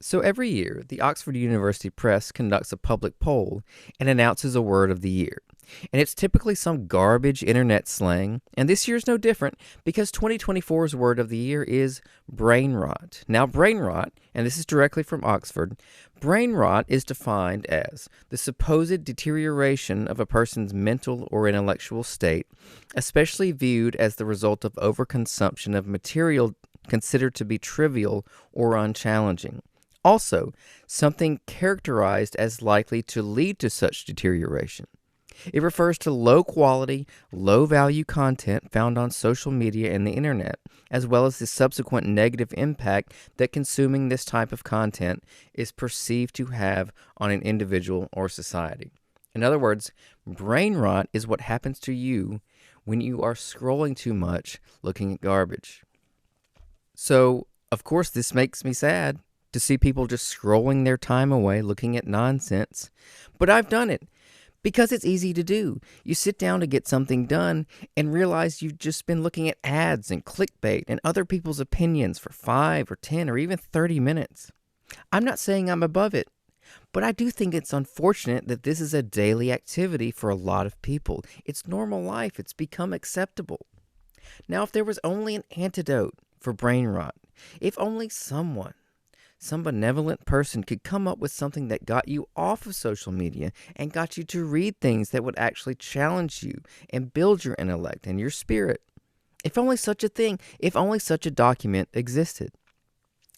So every year, the Oxford University Press conducts a public poll and announces a word of the year. And it's typically some garbage internet slang, and this year's no different because 2024's word of the year is brain rot. Now, brain rot, and this is directly from Oxford, brain rot is defined as the supposed deterioration of a person's mental or intellectual state, especially viewed as the result of overconsumption of material considered to be trivial or unchallenging. Also, something characterized as likely to lead to such deterioration. It refers to low quality, low value content found on social media and the internet, as well as the subsequent negative impact that consuming this type of content is perceived to have on an individual or society. In other words, brain rot is what happens to you when you are scrolling too much looking at garbage. So, of course, this makes me sad to see people just scrolling their time away looking at nonsense. But I've done it because it's easy to do. You sit down to get something done and realize you've just been looking at ads and clickbait and other people's opinions for 5 or 10 or even 30 minutes. I'm not saying I'm above it, but I do think it's unfortunate that this is a daily activity for a lot of people. It's normal life. It's become acceptable. Now, if there was only an antidote for brain rot, if only some benevolent person could come up with something that got you off of social media and got you to read things that would actually challenge you and build your intellect and your spirit. If only such a thing, if only such a document existed.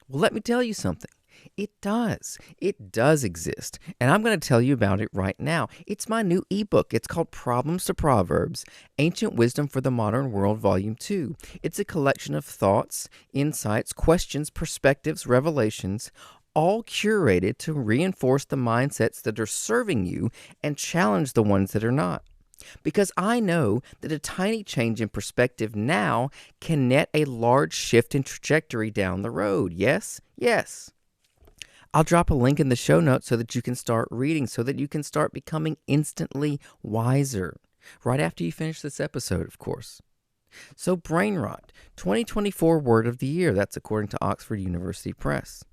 Well, let me tell you something. It does. It does exist. And I'm going to tell you about it right now. It's my new ebook. It's called Problems to Proverbs, Ancient Wisdom for the Modern World, Volume 2. It's a collection of thoughts, insights, questions, perspectives, revelations, all curated to reinforce the mindsets that are serving you and challenge the ones that are not. Because I know that a tiny change in perspective now can net a large shift in trajectory down the road. Yes? Yes. I'll drop a link in the show notes so that you can start reading, so that you can start becoming instantly wiser. Right after you finish this episode, of course. So, brain rot, 2024 word of the year. That's according to Oxford University Press.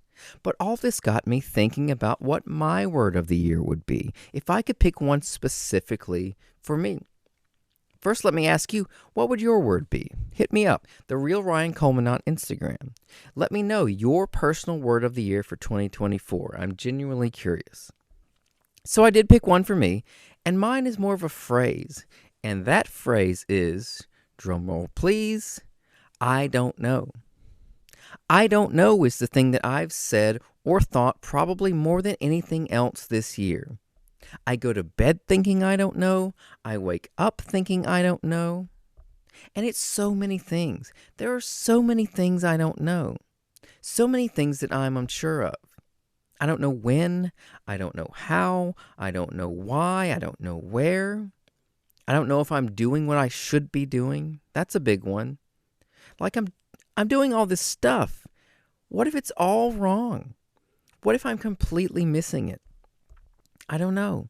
But all this got me thinking about what my word of the year would be if I could pick one specifically for me. First, let me ask you, what would your word be? Hit me up, The Real Ryan Coleman on Instagram. Let me know your personal word of the year for 2024. I'm genuinely curious. So I did pick one for me, and mine is more of a phrase. And that phrase is, drumroll please, I don't know. I don't know is the thing that I've said or thought probably more than anything else this year. I go to bed thinking I don't know. I wake up thinking I don't know. And it's so many things. There are so many things I don't know. So many things that I'm unsure of. I don't know when. I don't know how. I don't know why. I don't know where. I don't know if I'm doing what I should be doing. That's a big one. Like I'm doing all this stuff. What if it's all wrong? What if I'm completely missing it? I don't know.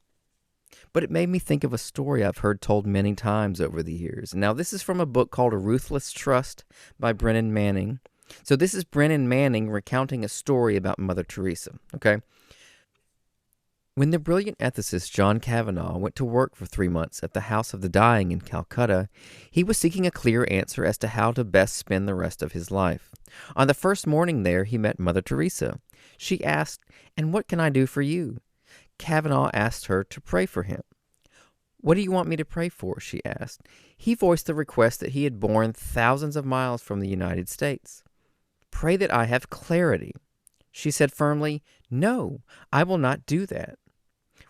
But it made me think of a story I've heard told many times over the years. Now, this is from a book called A Ruthless Trust by Brennan Manning. So this is Brennan Manning recounting a story about Mother Teresa, okay? When the brilliant ethicist John Kavanaugh went to work for 3 months at the House of the Dying in Calcutta, he was seeking a clear answer as to how to best spend the rest of his life. On the first morning there, he met Mother Teresa. She asked, "And what can I do for you?" Kavanaugh asked her to pray for him. "What do you want me to pray for?" she asked. He voiced the request that he had borne thousands of miles from the United States. "Pray that I have clarity." She said firmly, "No, I will not do that."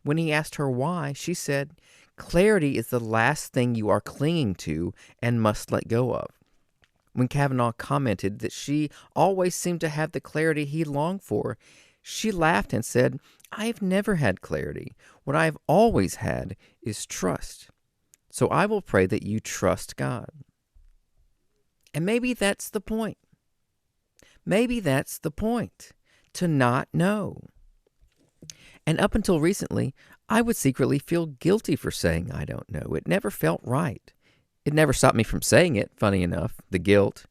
When he asked her why, she said, "Clarity is the last thing you are clinging to and must let go of." When Kavanaugh commented that she always seemed to have the clarity he longed for, she laughed and said, "I have never had clarity. What I have always had is trust. So I will pray that you trust God." And maybe that's the point. Maybe that's the point, to not know. And up until recently, I would secretly feel guilty for saying I don't know. It never felt right. It never stopped me from saying it, funny enough, the guilt.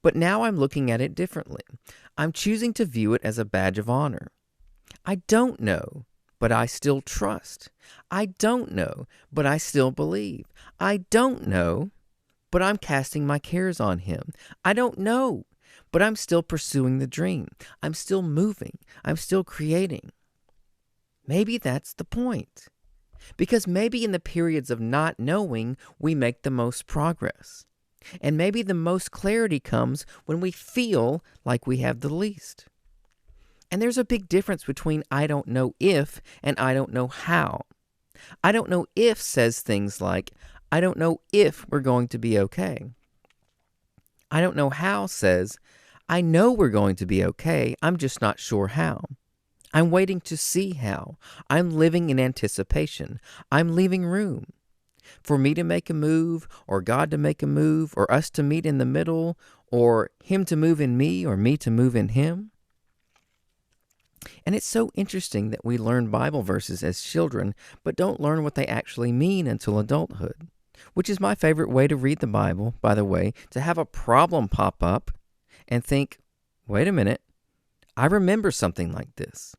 But now I'm looking at it differently. I'm choosing to view it as a badge of honor. I don't know, but I still trust. I don't know, but I still believe. I don't know, but I'm casting my cares on Him. I don't know, but I'm still pursuing the dream. I'm still moving. I'm still creating. Maybe that's the point. Because maybe in the periods of not knowing, we make the most progress. And maybe the most clarity comes when we feel like we have the least. And there's a big difference between I don't know if and I don't know how. I don't know if says things like, I don't know if we're going to be okay. I don't know how says, I know we're going to be okay, I'm just not sure how. I'm waiting to see how. I'm living in anticipation. I'm leaving room for me to make a move, or God to make a move, or us to meet in the middle, or Him to move in me, or me to move in Him. And it's so interesting that we learn Bible verses as children, but don't learn what they actually mean until adulthood, which is my favorite way to read the Bible, by the way, to have a problem pop up and think, wait a minute, I remember something like this.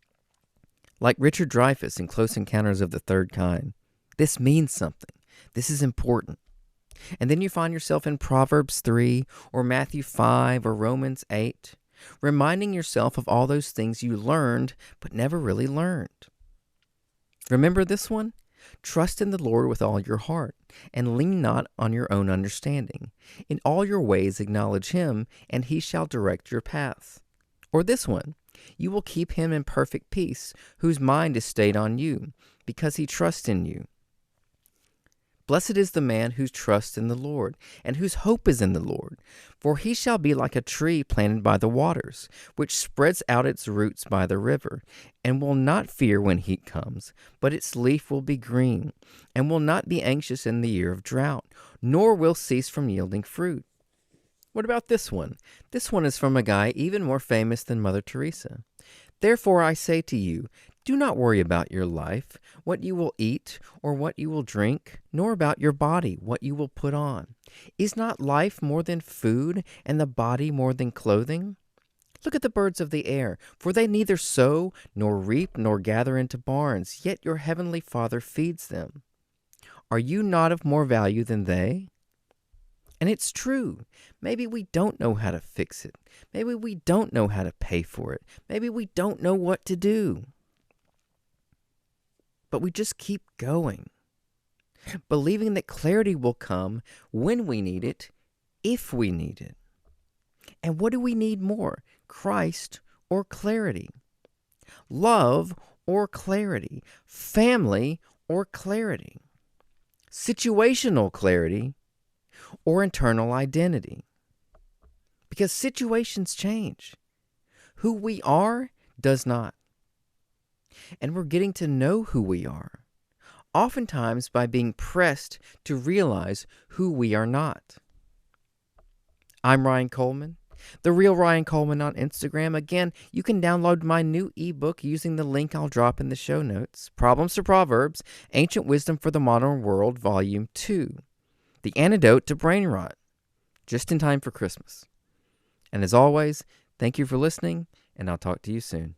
Like Richard Dreyfuss in Close Encounters of the Third Kind. This means something. This is important. And then you find yourself in Proverbs 3 or Matthew 5 or Romans 8, reminding yourself of all those things you learned but never really learned. Remember this one? Trust in the Lord with all your heart, and lean not on your own understanding. In all your ways acknowledge Him, and He shall direct your paths. Or this one, you will keep him in perfect peace, whose mind is stayed on you, because he trusts in you. Blessed is the man who trusts in the Lord, and whose hope is in the Lord. For he shall be like a tree planted by the waters, which spreads out its roots by the river, and will not fear when heat comes, but its leaf will be green, and will not be anxious in the year of drought, nor will cease from yielding fruit. What about this one? This one is from a guy even more famous than Mother Teresa. Therefore I say to you, do not worry about your life, what you will eat or what you will drink, nor about your body, what you will put on. Is not life more than food, and the body more than clothing? Look at the birds of the air, for they neither sow, nor reap, nor gather into barns, yet your heavenly Father feeds them. Are you not of more value than they? And it's true. Maybe we don't know how to fix it. Maybe we don't know how to pay for it. Maybe we don't know what to do. But we just keep going, believing that clarity will come when we need it, if we need it. And what do we need more, Christ or clarity? Love or clarity? Family or clarity? Situational clarity or internal identity? Because situations change. Who we are does not. And we're getting to know who we are, oftentimes by being pressed to realize who we are not. I'm Ryan Coleman, The Real Ryan Coleman on Instagram. Again, you can download my new ebook using the link I'll drop in the show notes, Problems to Proverbs, Ancient Wisdom for the Modern World, Volume 2. The Antidote to Brain Rot, just in time for Christmas. And as always, thank you for listening, and I'll talk to you soon.